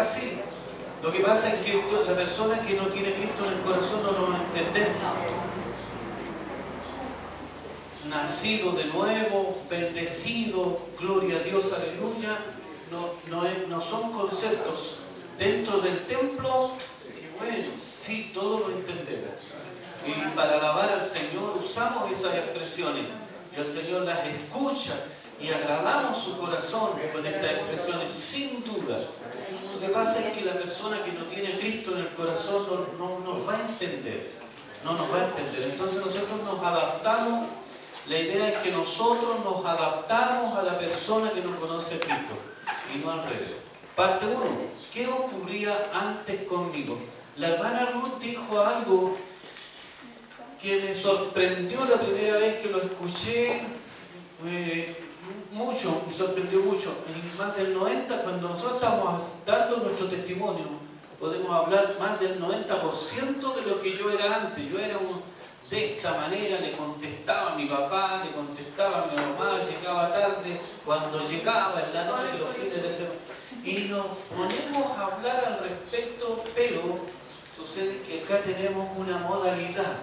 así. Lo que pasa es que la persona que no tiene Cristo en el corazón no lo va a entender. Nacido de nuevo, bendecido, gloria a Dios, aleluya, no son conceptos dentro del templo que bueno, sí, todos lo entendemos. Y para alabar al Señor usamos esas expresiones y el Señor las escucha y agradamos su corazón con estas expresiones, sin duda. Lo que pasa es que la persona que no tiene a Cristo en el corazón no nos va a entender, no nos va a entender. Entonces nosotros nos adaptamos. La idea es que nosotros nos adaptamos a la persona que no conoce a Cristo y no al revés. Parte 1. ¿Qué ocurría antes conmigo? La hermana Ruth dijo algo que me sorprendió la primera vez que lo escuché, mucho, me sorprendió mucho. En más del 90, cuando nosotros estamos dando nuestro testimonio, podemos hablar más del 90% de lo que yo era antes. Yo era de esta manera, le contestaba a mi papá, le contestaba a mi mamá, llegaba tarde, cuando llegaba en la noche, los fines de semana, y nos ponemos a hablar al respecto, pero sucede que acá tenemos una modalidad.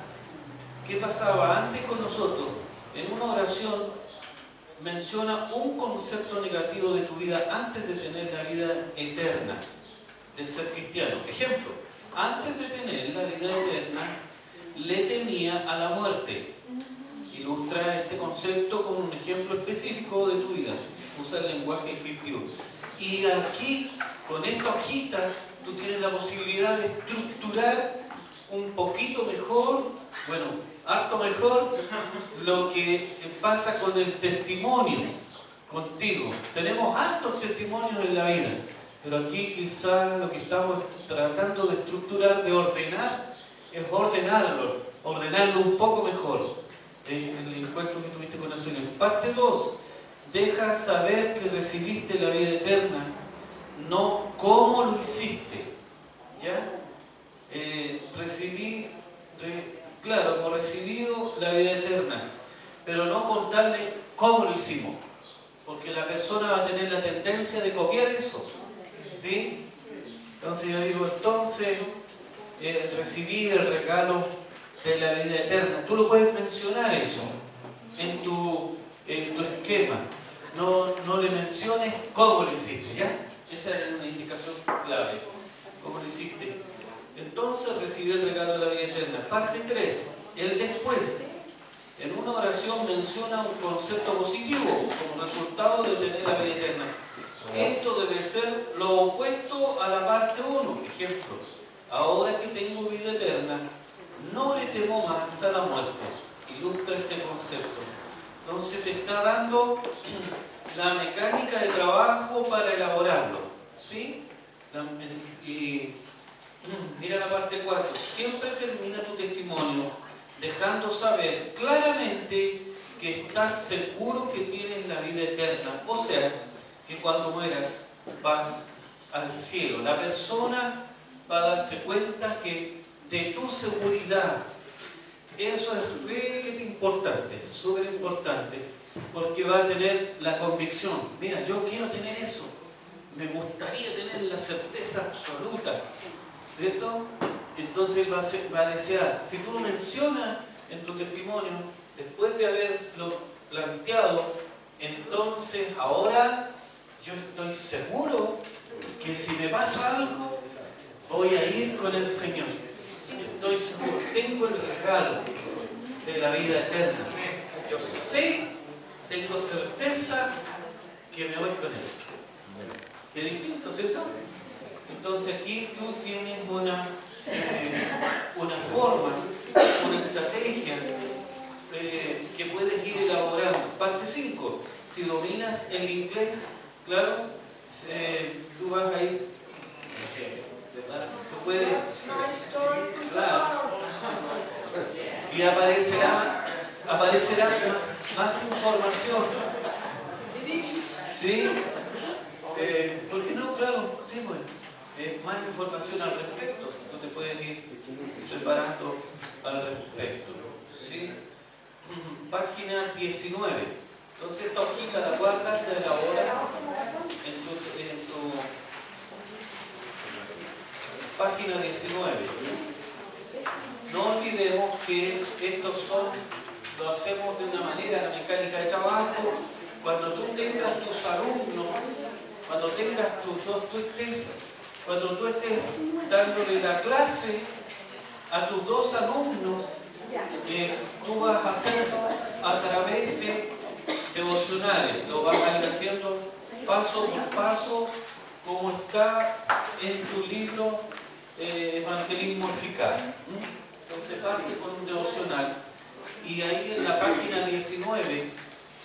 ¿Qué pasaba antes con nosotros? En una oración menciona un concepto negativo de tu vida antes de tener la vida eterna, de ser cristiano. Ejemplo, antes de tener la vida eterna, le temía a la muerte. Ilustra este concepto con un ejemplo específico de tu vida. Usa el lenguaje descriptivo. Y aquí, con esta hojita, tú tienes la posibilidad de estructurar un poquito mejor, bueno, harto mejor, lo que pasa con el testimonio contigo. Tenemos hartos testimonios en la vida, pero aquí quizás lo que estamos tratando de estructurar, de ordenar, es ordenarlo un poco mejor. El encuentro que tuviste con el Señor. Parte 2. Deja saber que recibiste la vida eterna, no cómo lo hiciste. ¿Ya? Claro, hemos recibido la vida eterna, pero no contarle cómo lo hicimos, porque la persona va a tener la tendencia de copiar eso. ¿Sí? Entonces yo digo, recibí el regalo de la vida eterna. Tú lo puedes mencionar eso en tu esquema. No le menciones cómo lo hiciste, ¿ya? Esa es una indicación clave. ¿Cómo lo hiciste? Entonces recibí el regalo de la vida eterna. Parte 3. El después. En una oración menciona un concepto positivo como resultado de tener la vida eterna. Esto debe ser lo opuesto a la parte 1. Ejemplo, ahora que tengo vida eterna, no le temo más a la muerte. Ilustra este concepto. Entonces te está dando la mecánica de trabajo para elaborarlo. ¿Sí? Y mira la parte 4. Siempre termina tu testimonio dejando saber claramente que estás seguro que tienes la vida eterna. O sea, que cuando mueras vas al cielo. La persona va a darse cuenta que de tu seguridad. Eso es realmente importante, súper importante, porque va a tener la convicción. Mira, yo quiero tener eso. Me gustaría tener la certeza absoluta. ¿Cierto? Entonces va a desear. Si tú lo mencionas en tu testimonio, después de haberlo planteado, entonces ahora yo estoy seguro que si me pasa algo, voy a ir con el Señor. Estoy seguro, tengo el regalo de la vida eterna. Yo sé, tengo certeza que me voy con Él. Es distinto, ¿cierto? Entonces aquí tú tienes una forma, una estrategia que puedes ir elaborando. Parte 5. Si dominas el inglés, claro, tú vas a ir, tú puedes, claro, y aparecerá más información. ¿Sí? ¿Por qué no? Claro, sí, pues. Más información al respecto. Tú te puedes ir preparando al respecto. ¿Sí? Página 19. Entonces esta hojita la guardas, la elaboras en tu página 19. No olvidemos que lo hacemos de una manera, la mecánica de trabajo. Cuando tú tengas tus alumnos, cuando tú estés dándole la clase a tus dos alumnos, tú vas a hacer a través de devocionales, lo vas a ir haciendo paso por paso, como está en tu libro Evangelismo Eficaz. Entonces parte con un devocional y ahí en la página 19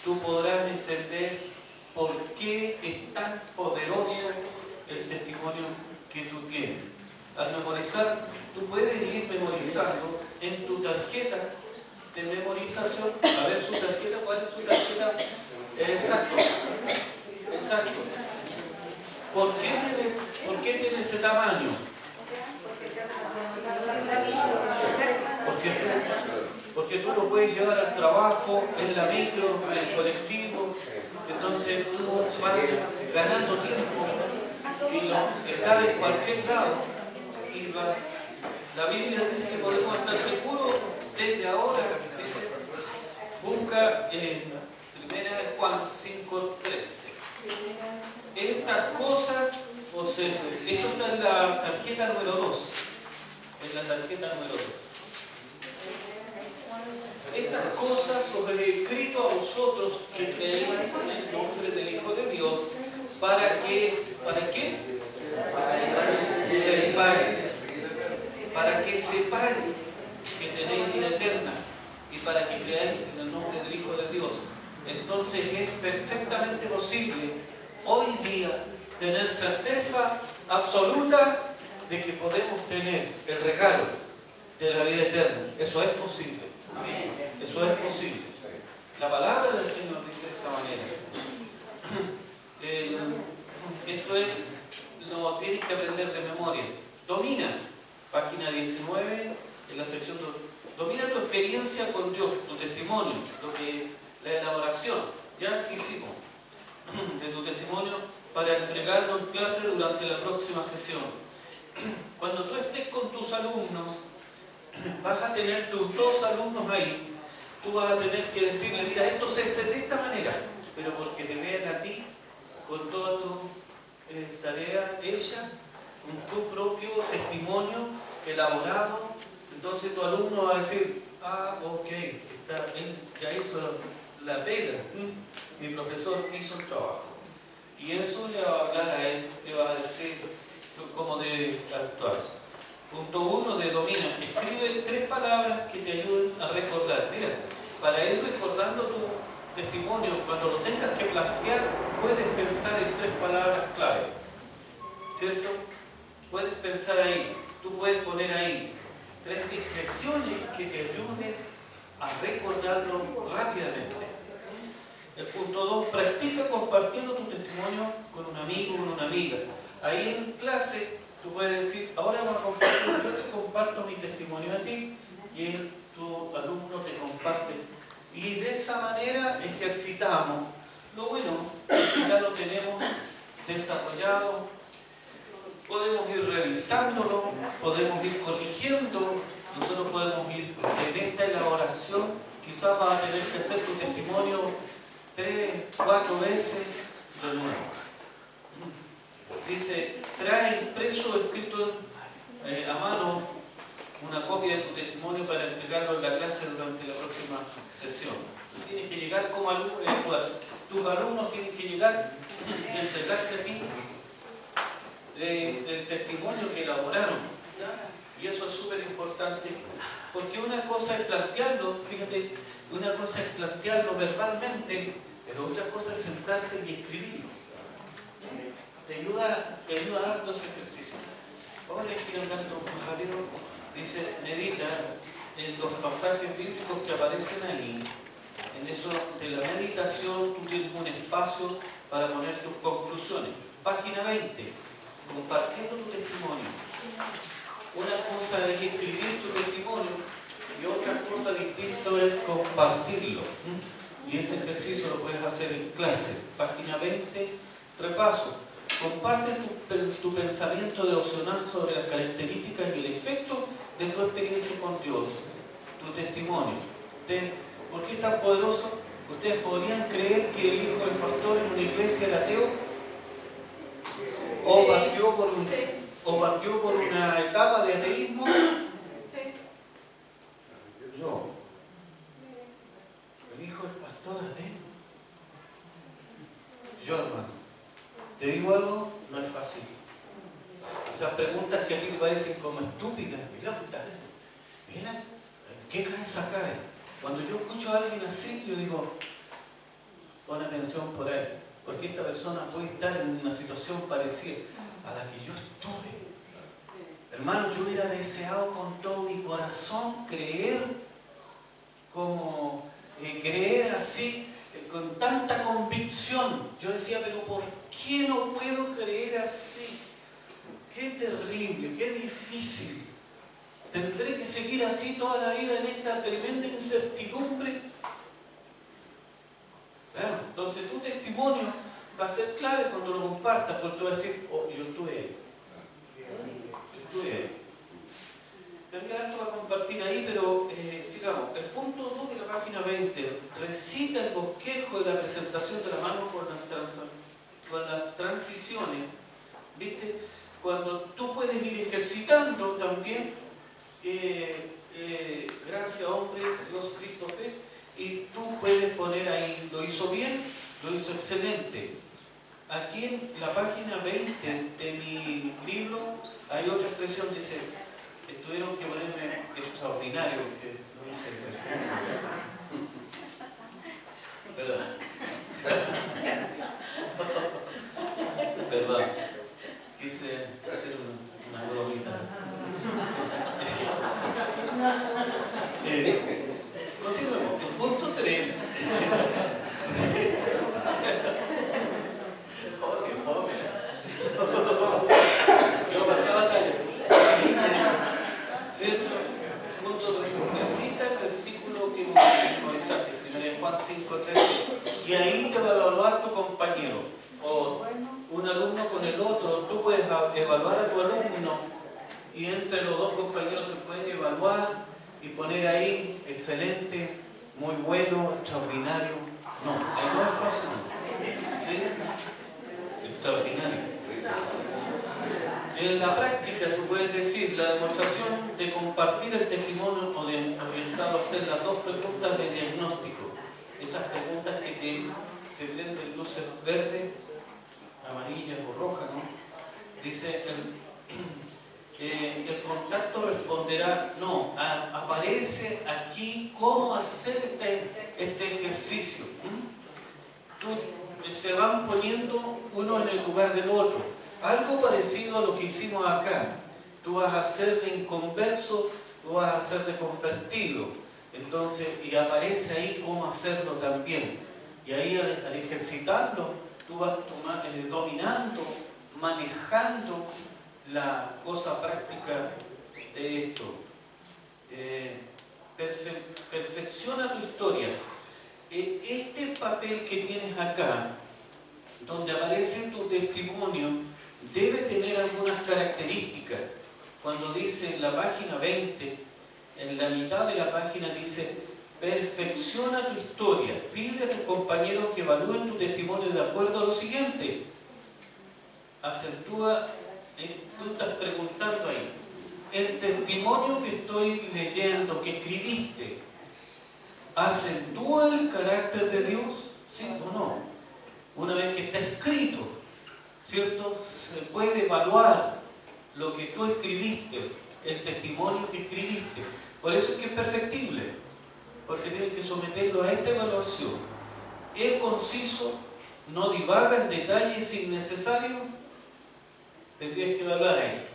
tú podrás entender por qué es tan poderoso el testimonio que tú tienes. Al memorizar, tú puedes ir memorizando en tu tarjeta de memorización. A ver su tarjeta, ¿cuál es su tarjeta? Exacto. ¿Por qué tiene ese tamaño? Porque tú lo puedes llevar al trabajo, en la micro, en el colectivo. Entonces tú vas ganando tiempo y lo estás en cualquier lado. Y la Biblia dice que podemos estar seguros desde ahora. Dice, busca en 1 Juan 5:13. Estas cosas, esto está en la tarjeta número 2. En la tarjeta número 2. Estas cosas os he escrito a vosotros que creéis en el nombre del Hijo de Dios, ¿para qué? Para que sepáis que tenéis vida eterna y para que creáis en el nombre del Hijo de Dios. Entonces es perfectamente posible hoy día tener certeza absoluta de que podemos tener el regalo de la vida eterna. Eso es posible. Eso es posible. La palabra del Señor dice de esta manera. Esto lo tienes que aprender de memoria. Domina, página 19, en la sección 2. Domina tu experiencia con Dios, tu testimonio, la elaboración. Ya hicimos de tu testimonio para entregarlo en clase durante la próxima sesión. Cuando tú estés con tus alumnos, vas a tener tus dos alumnos ahí, tú vas a tener que decirle, mira, esto se hace de esta manera, pero porque te vean a ti con toda tu tarea hecha, con tu propio testimonio elaborado. Entonces tu alumno va a decir, ok, él ya hizo la pega, mi profesor hizo el trabajo. Y eso le va a hablar a él, le va a decir cómo debe actuar. Punto 1 de domina. Escribe 3 palabras que te ayuden a recordar. Mira, para ir recordando tu testimonio, cuando lo tengas que plantear, puedes pensar en 3 palabras clave. ¿Cierto? Puedes pensar ahí. Tú puedes poner ahí 3 expresiones que te ayuden a recordarlo rápidamente. El punto 2, practica compartiendo tu testimonio con un amigo o con una amiga. Ahí en clase tú puedes decir, ahora vamos a compartir, yo te comparto mi testimonio a ti y tu alumno te comparte. Y de esa manera ejercitamos. Lo bueno es que ya lo tenemos desarrollado, podemos ir revisándolo, podemos ir corrigiendo, nosotros podemos ir en esta elaboración, quizás vas a tener que hacer tu testimonio 3, 4 veces de nuevo. Dice, trae impreso o escrito a mano una copia de tu testimonio para entregarlo en la clase durante la próxima sesión. Tú tienes que llegar como alumno, tus alumnos tienen que llegar y entregarte a ti el testimonio que elaboraron. ¿Ya? Y eso es súper importante, porque una cosa es plantearlo, fíjate, una cosa es plantearlo verbalmente, pero otra cosa es sentarse y escribirlo. Te ayuda a dar 2 ejercicios. Vamos a ir andando más rápido. Dice, medita en los pasajes bíblicos que aparecen ahí. En eso de la meditación tú tienes un espacio para poner tus conclusiones. Página 20. Compartiendo tu testimonio. Una cosa es escribir tu testimonio y otra cosa distinta es compartirlo. Y ese ejercicio lo puedes hacer en clase. Página 20, repaso. Comparte tu pensamiento devocional sobre las características y el efecto de tu experiencia con Dios, tu testimonio. ¿Por qué es tan poderoso? ¿Ustedes podrían creer que el hijo del pastor en una iglesia era ateo? ¿O partió por una etapa de ateísmo? Yo. El hijo del pastor ateo. Yo, hermano. Te digo algo, no es fácil. Esas preguntas que a ti te parecen como estúpidas, mira, ¿en qué cabeza cabe? Cuando yo escucho a alguien así, yo digo, pon atención por ahí, porque esta persona puede estar en una situación parecida a la que yo estuve. Hermano, yo hubiera deseado con todo mi corazón creer creer así, con tanta convicción. Yo decía, pero ¿por qué no puedo creer así? Qué terrible, qué difícil. ¿Tendré que seguir así toda la vida en esta tremenda incertidumbre? Bueno, entonces tu testimonio va a ser clave cuando lo compartas, porque tú vas a decir, oh, yo estuve ahí. Tendría harto para compartir ahí, pero sigamos. El punto 2 de la página 20 recita el bosquejo de la presentación de la mano con las transiciones. ¿Viste? Cuando tú puedes ir ejercitando también, gracias hombre, Dios, Cristo, fe, y tú puedes poner ahí, lo hizo bien, lo hizo excelente. Aquí en la página 20 de mi libro hay otra expresión, dice, tuvieron que ponerme extraordinario porque no hice perfecto. Perdón. Quise hacer una bromita. Continuemos. El punto 3. Oh, qué fome. Yo pasé batalla. ¿Cierto? Punto 3. Recita el versículo que memorizaste, 1 Juan 5:13. Y ahí te va a evaluar tu compañero. O un alumno con el otro. Tú puedes evaluar a tu alumno y entre los dos compañeros se pueden evaluar y poner ahí excelente, muy bueno, extraordinario. No, ahí no es fácil. ¿Sí? Extraordinario. En la práctica tú puedes decir la demostración de compartir el testimonio orientado a hacer las dos preguntas de diagnóstico. Esas preguntas que te prenden luces verdes, amarillas o rojas, ¿no? Dice, el contacto responderá, no, aparece aquí cómo hacer este ejercicio. Se van poniendo uno en el lugar del otro. Algo parecido a lo que hicimos acá. Tú vas a hacer de inconverso, tú vas a hacer de convertido. Entonces, y aparece ahí cómo hacerlo también. Y ahí al ejercitarlo, tú vas dominando, manejando la cosa práctica de esto. Perfecciona tu historia. Este papel que tienes acá, donde aparece tu testimonio, debe tener algunas características. Cuando dice en la página 20, en la mitad de la página dice, perfecciona tu historia. Pide a tus compañeros que evalúen tu testimonio de acuerdo a lo siguiente. Acentúa, tú estás preguntando ahí, el testimonio que estoy leyendo, que escribiste, ¿acentúa el carácter de Dios? ¿Sí o no? Una vez que está escrito, ¿cierto? Se puede evaluar lo que tú escribiste, el testimonio que escribiste. Por eso es que es perfectible, porque tienes que someterlo a esta evaluación. ¿Es conciso? ¿No divaga en detalles innecesarios? Tendrías que evaluar ahí.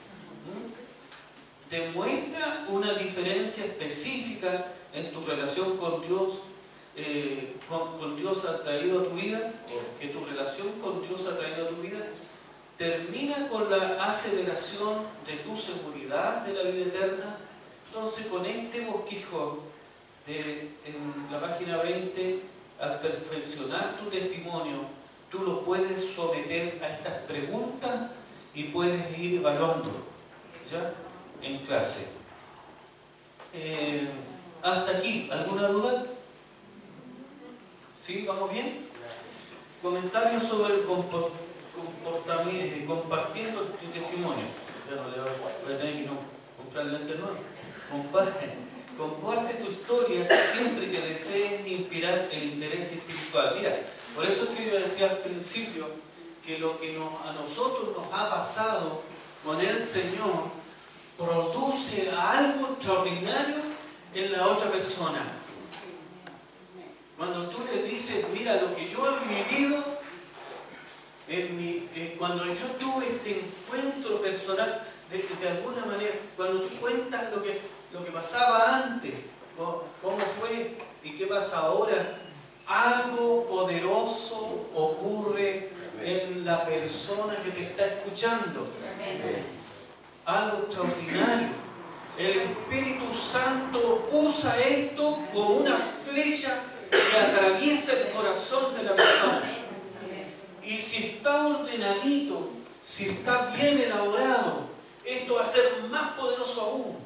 ¿Demuestra una diferencia específica en tu relación con Dios? Con Dios ha traído a tu vida, o que tu relación con Dios ha traído a tu vida, termina con la aceleración de tu seguridad de la vida eterna. Entonces, con este bosquejo en la página 20, al perfeccionar tu testimonio, tú lo puedes someter a estas preguntas puedes ir evaluando, ¿ya? En clase. Hasta aquí, ¿alguna duda? ¿Sí? ¿Vamos bien? Comentarios sobre el comportamiento, compartiendo tu testimonio. Ya no le voy a tener que comprar lentes nuevos. Comparte tu historia siempre que desees inspirar el interés espiritual. Mira, por eso es que yo decía al principio que lo que a nosotros nos ha pasado con el Señor produce algo extraordinario en la otra persona. Cuando tú le dices, mira, lo que yo he vivido, cuando yo tuve este encuentro personal, de alguna manera, cuando tú cuentas lo que pasaba antes, cómo fue y qué pasa ahora, algo poderoso ocurre en la persona que te está escuchando. Algo extraordinario. El Espíritu Santo usa esto como una flecha que atraviesa el corazón de la persona. Y si está ordenadito, si está bien elaborado, esto va a ser más poderoso aún.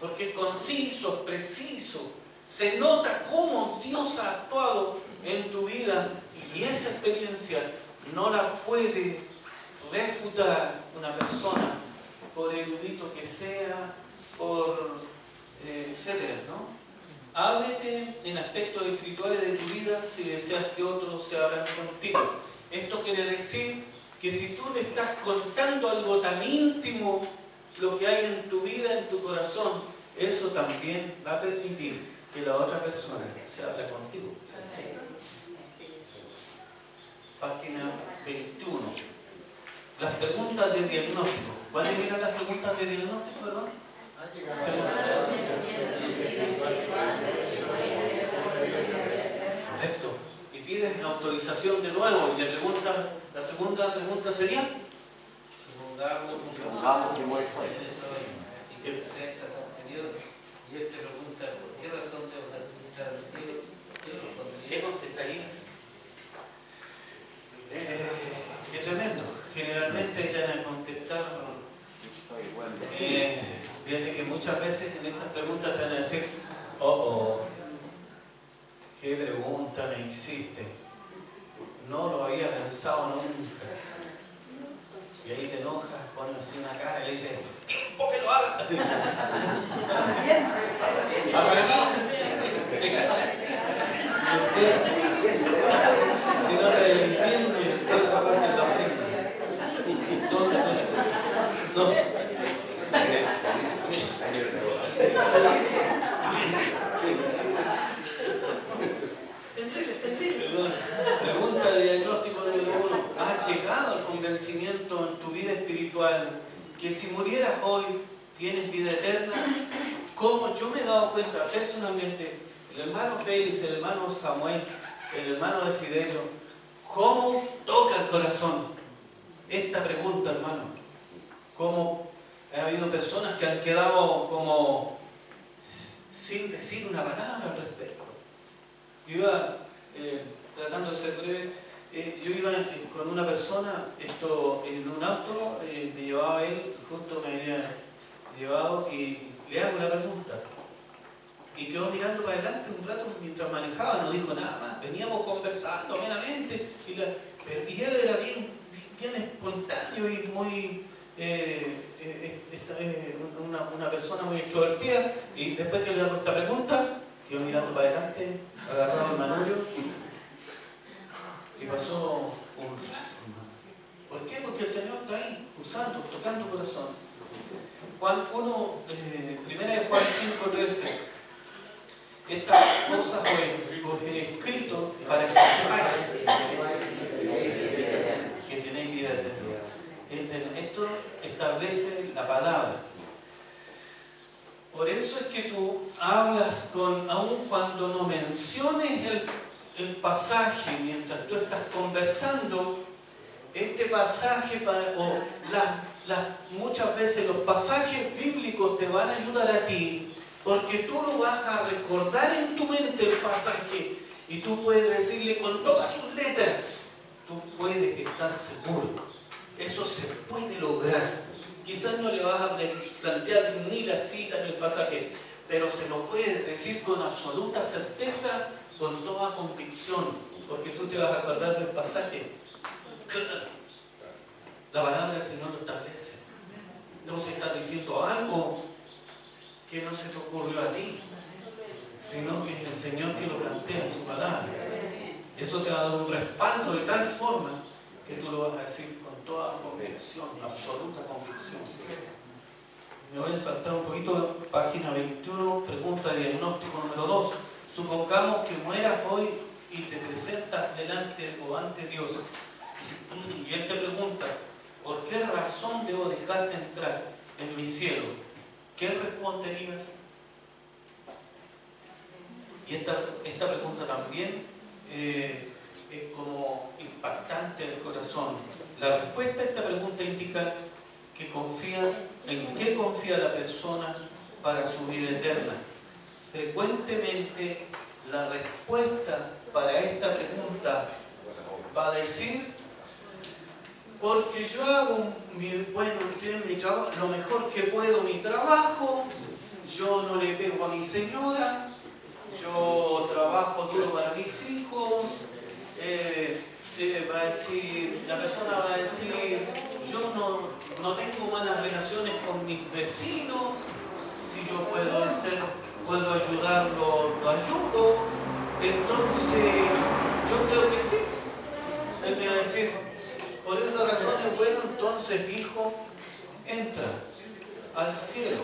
Porque es conciso, es preciso. Se nota cómo Dios ha actuado en tu vida y esa experiencia no la puede refutar una persona, por erudito que sea, por etcétera, ¿no? Ábrete en aspectos espirituales de tu vida si deseas que otros se abran contigo. Esto quiere decir que si tú le estás contando algo tan íntimo, lo que hay en tu vida, en tu corazón, eso también va a permitir que la otra persona se abra contigo. Página 21. Las preguntas de diagnóstico. ¿Cuáles eran las preguntas de diagnóstico, perdón? Correcto. Y pides autorización de nuevo y le preguntas, la segunda pregunta sería y que presentas ante Dios y Él te pregunta por qué razón te vas a presentar al cielo, ¿qué contestarías? Qué tremendo. Generalmente te van a contestar. Fíjate que muchas veces en estas preguntas te van a decir, ¿qué pregunta me hiciste? No lo había pensado nunca. Y ahí te enojas, pones así una cara y le dices, ¿tiempo que lo haga? Arreglado. Si no te entiende, después la parte de la frente. Entonces, no. Pregunta de diagnóstico número 1. ¿Has llegado al convencimiento en tu vida espiritual que si murieras hoy tienes vida eterna? Como yo me he dado cuenta personalmente, el hermano Félix, el hermano Samuel, el hermano Desiderio, ¿cómo toca el corazón esta pregunta, hermano? ¿Cómo ha habido personas que han quedado como sin decir una palabra al respecto? Yo iba, tratando de ser breve, yo iba con una persona en un auto, me llevaba él, justo me había llevado y le hago la pregunta. Y quedó mirando para adelante un rato mientras manejaba, no dijo nada más. Veníamos conversando amenamente y él era bien espontáneo y muy una persona muy extrovertida. Y después que le hago esta pregunta, quedó mirando para adelante, agarrado el manubrio y pasó un rato, hermano. ¿Por qué? Porque el Señor está ahí, usando, tocando corazón. Juan 1, primera de Juan 5:13. Estas cosas os he escrito para que sepáis que tenéis vida eterna. Esto establece la palabra. Por eso es que tú hablas aun cuando no menciones el pasaje, mientras tú estás conversando, este pasaje, muchas veces los pasajes bíblicos te van a ayudar a ti, porque tú lo vas a recordar en tu mente el pasaje y tú puedes decirle con todas sus letras, tú puedes estar seguro, eso se puede lograr. quizás no le vas a plantear ni la cita ni el pasaje, pero se lo puedes decir con absoluta certeza, con toda convicción, porque tú te vas a acordar del pasaje. La palabra del Señor lo establece. Entonces estás diciendo algo que no se te ocurrió a ti, sino que es el Señor que lo plantea en su palabra. Eso te va a dar un respaldo de tal forma que tú lo vas a decir con toda convicción, absoluta convicción. Me voy a saltar un poquito, página 21, pregunta de diagnóstico número 2. Supongamos que mueras hoy y te presentas delante o ante Dios. Y Él te pregunta, ¿por qué razón debo dejarte entrar en mi cielo? ¿Qué responderías? Y esta pregunta también es como impactante el corazón. La respuesta a esta pregunta indica que en qué confía la persona para su vida eterna. Frecuentemente la respuesta para esta pregunta va a decir: porque yo hago lo mejor que puedo mi trabajo, yo no le pego a mi señora, yo trabajo duro para mis hijos. La persona va a decir: yo no tengo malas relaciones con mis vecinos, si yo puedo ayudarlo, lo ayudo. Entonces yo creo que sí. Él me va a decir: por esa razón es bueno, entonces hijo, entra al cielo.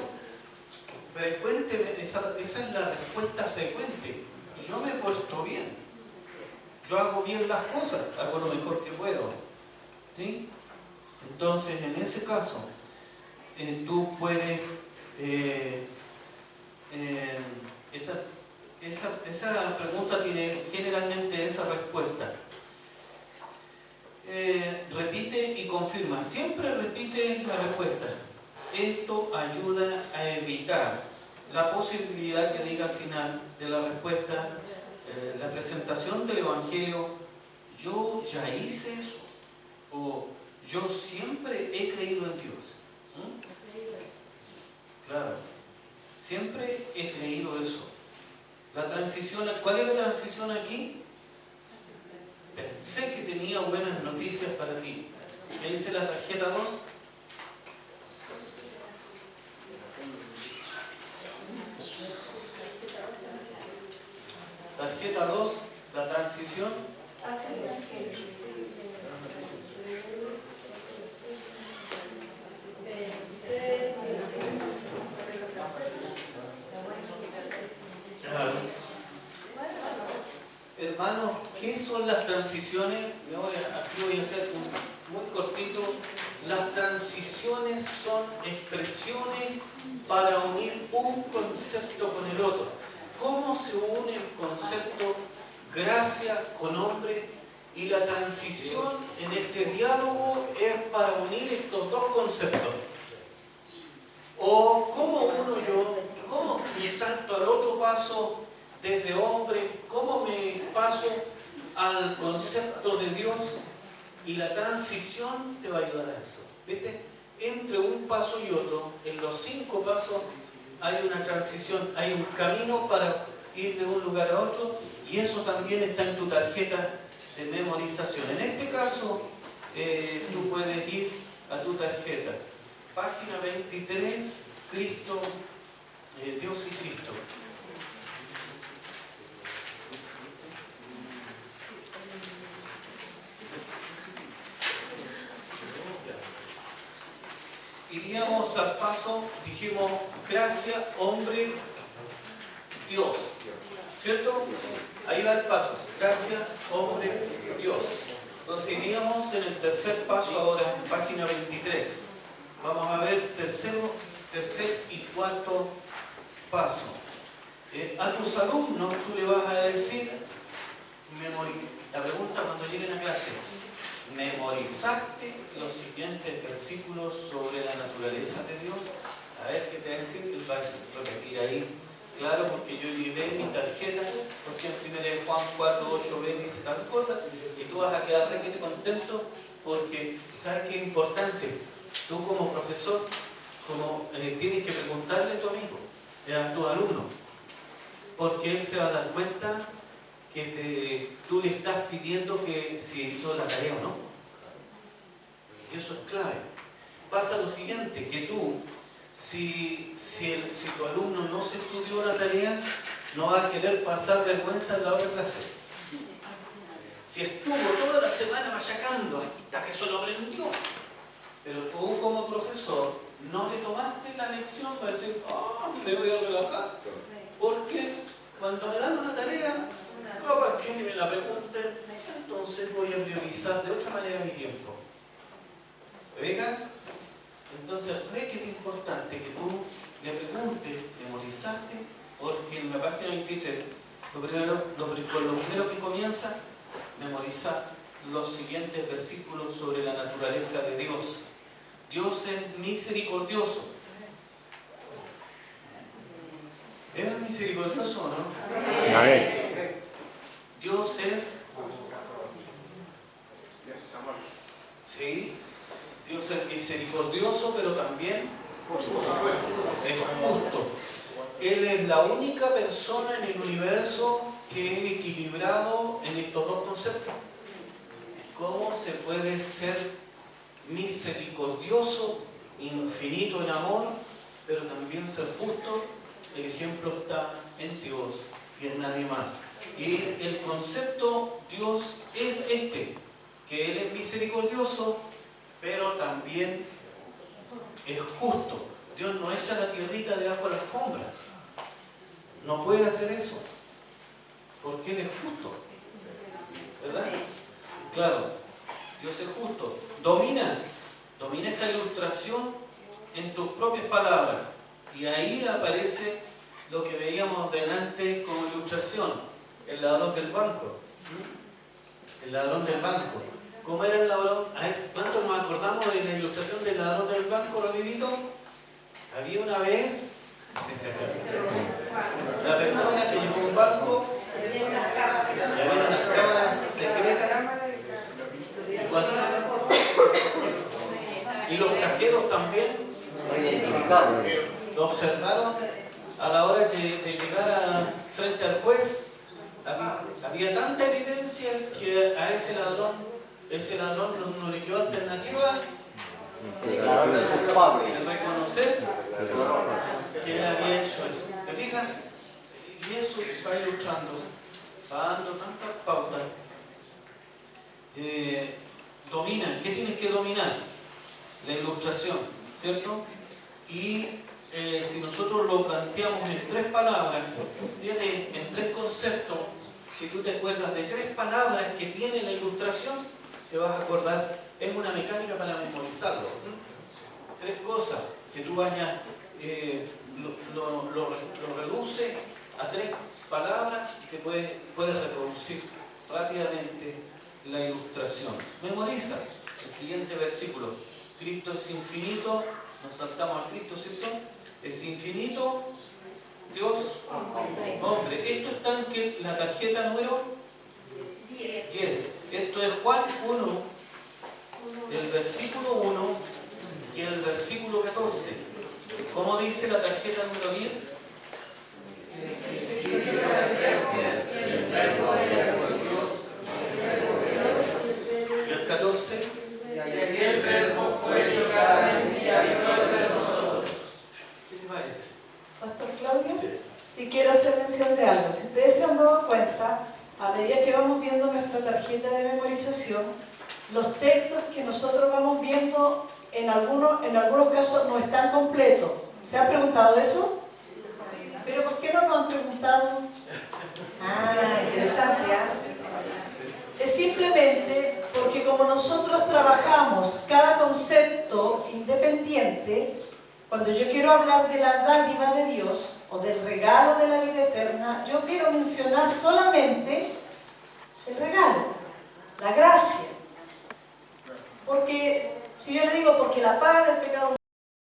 Frecuentemente, esa es la respuesta frecuente. Yo me porto bien, yo hago bien las cosas, hago lo mejor que puedo, ¿sí? Entonces, en ese caso, tú puedes, esa pregunta tiene generalmente esa respuesta. Repite y confirma, siempre repite la respuesta. Esto ayuda a evitar la posibilidad que diga al final de la respuesta, la presentación del Evangelio: yo ya hice eso, o yo siempre he creído en Dios. Claro, siempre he creído eso. La transición, ¿cuál es la transición aquí? Pensé que tenía buenas noticias para ti. ¿Me dice la tarjeta 2? Tarjeta 2, la transición. Hermanos, ¿qué son las transiciones? Aquí voy a hacer muy cortito. Las transiciones son expresiones para unir un concepto con el otro. ¿Cómo se une el concepto gracia con hombre? Y la transición en este diálogo es para unir estos dos conceptos. O cómo cómo me salto al otro paso desde hombre, cómo me paso al concepto de Dios, y la transición te va a ayudar a eso. ¿Viste? Entre un paso y otro, en los 5 pasos, hay una transición, hay un camino para ir de un lugar a otro, y eso también está en tu tarjeta de memorización. En este caso, tú puedes ir a tu tarjeta. Página 23, Cristo, Dios y Cristo. Iríamos al paso, dijimos, gracia, hombre, Dios, ¿cierto? Ahí va el paso, gracia, hombre, Dios. Entonces iríamos en el tercer paso ahora, en página 23. Vamos a ver tercer y cuarto paso. A tus alumnos tú le vas a decir, la pregunta cuando lleguen a clase: ¿memorizaste los siguientes versículos sobre la naturaleza de Dios? A ver qué te va a decir. Él va a repetir ahí, claro, porque yo llevé mi tarjeta, porque en 1 Juan 4, 8b dice tal cosa, y tú vas a quedar requete contento, porque ¿sabes qué es importante? Tú como profesor tienes que preguntarle a tu amigo, a tu alumno, porque él se va a dar cuenta que tú le estás pidiendo que si hizo la tarea o no. Y eso es clave. Pasa lo siguiente, que tú, si tu alumno no se estudió la tarea, no va a querer pasar vergüenza en la otra clase. Si estuvo toda la semana machacando hasta que se lo aprendió, pero tú como profesor no le tomaste la lección para decir, me voy a relajar, porque cuando me dan una tarea, capaz que ni me la pregunten, entonces voy a priorizar de otra manera mi tiempo. ¿Venga? Entonces, ve que es importante que tú le preguntes, memorizaste, porque en la página 23, lo primero que comienza, memorizar los siguientes versículos sobre la naturaleza de Dios. Dios es misericordioso. ¿Es misericordioso o no? Amén. Dios es... Sí, Dios es misericordioso, pero también es justo. Él es la única persona en el universo que es equilibrado en estos dos conceptos. ¿Cómo se puede ser misericordioso, infinito en amor, pero también ser justo? El ejemplo está en Dios y en nadie más. Y el concepto Dios es este, que Él es misericordioso, pero también es justo. Dios no echa la tierrita debajo de la alfombra. No puede hacer eso, porque Él es justo. ¿Verdad? Claro, Dios es justo. Domina esta ilustración en tus propias palabras. Y ahí aparece lo que veíamos delante como ilustración, el ladrón del banco. El ladrón del banco. ¿Cómo era el ladrón? ¿Cuánto nos acordamos de la ilustración del ladrón del banco, rapidito? Había una vez la persona que llegó a un banco y había unas cámaras secretas y los cajeros también lo observaron a la hora de llegar frente al juez. Había tanta evidencia que a ese ladrón no le quedó alternativa de reconocer que él había hecho eso. ¿Te fijas? Y eso va ilustrando, va dando tantas pautas. Domina. ¿Qué tienes que dominar? La ilustración, ¿cierto? Y si nosotros lo planteamos en tres palabras, fíjate, en tres conceptos, si tú te acuerdas de tres palabras que tiene la ilustración, te vas a acordar, es una mecánica para memorizarlo. Tres cosas que tú vayas, lo reduce a tres palabras que puedes reproducir rápidamente la ilustración. Memoriza el siguiente versículo. Cristo es infinito, nos saltamos a Cristo, ¿cierto? Es infinito, Dios, hombre. Esto está en la tarjeta número 10. Esto es Juan 1, el versículo 1 y el versículo 14. ¿Cómo dice la tarjeta número 10? Y el 14. Y el verbo fue hecho carne y habitó entre nosotros. ¿Qué te parece? Pastor Claudio, Sí. sí quiero hacer mención de algo. Si ustedes se han dado cuenta, a medida que vamos viendo nuestra tarjeta de memorización, los textos que nosotros vamos viendo en algunos casos no están completos. ¿Se han preguntado eso? ¿Pero por qué no lo han preguntado? Interesante, Es simplemente porque como nosotros trabajamos cada concepto independiente, cuando yo quiero hablar de la dádiva de Dios o del regalo de la vida eterna, yo quiero mencionar solamente el regalo, la gracia. Porque si yo le digo, porque la paga del pecado